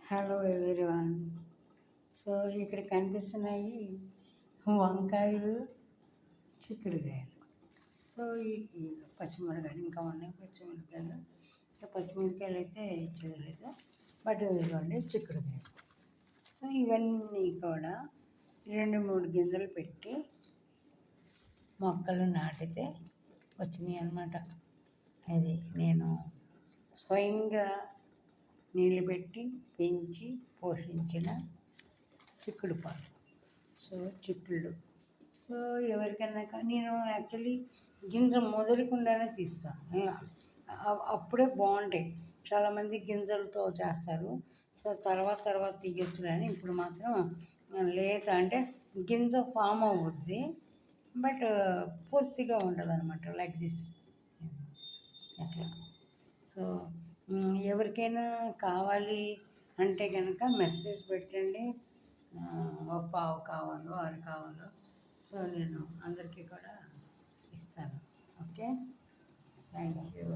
Hello everyone. So ఇక్కడ కనిపిస్తున్నాయి వంకాయలు, చిక్కుడుకాయలు. సో ఈ పచ్చిమిరకాయలు ఇంకా ఉన్నాయి. పచ్చిమిరకాయలు పచ్చిమిరకాయలు అయితే ఇచ్చేయలేదు, బట్ ఇదిగోండి చిక్కుడుకాయలు. సో ఇవన్నీ కూడా 2-3 గింజలు పెట్టి మొక్కలు నాటితే వచ్చినాయి అన్నమాట. అది నేను స్వయంగా నీళ్ళు పెట్టి పెంచి పోషించిన చిక్కుడు పాలు. సో చిక్కుళ్ళు. సో ఎవరికైనా నేను యాక్చువల్లీ గింజ మొదలకుండానే తీస్తాను, అప్పుడే బాగుంటాయి. చాలామంది గింజలతో చేస్తారు. సో తర్వాత తీయొచ్చు, కానీ ఇప్పుడు మాత్రం లేత అంటే గింజ ఫామ్ అవుద్ది, బట్ పూర్తిగా ఉండదు అనమాట, లైక్ దిస్ అట్లా. సో ఎవరికైనా కావాలి అంటే కనుక మెసేజ్ పెట్టండి. ఒక పావు కావాలో 6 కావాలో, సో నేను అందరికీ కూడా ఇస్తాను. Okay, thank you.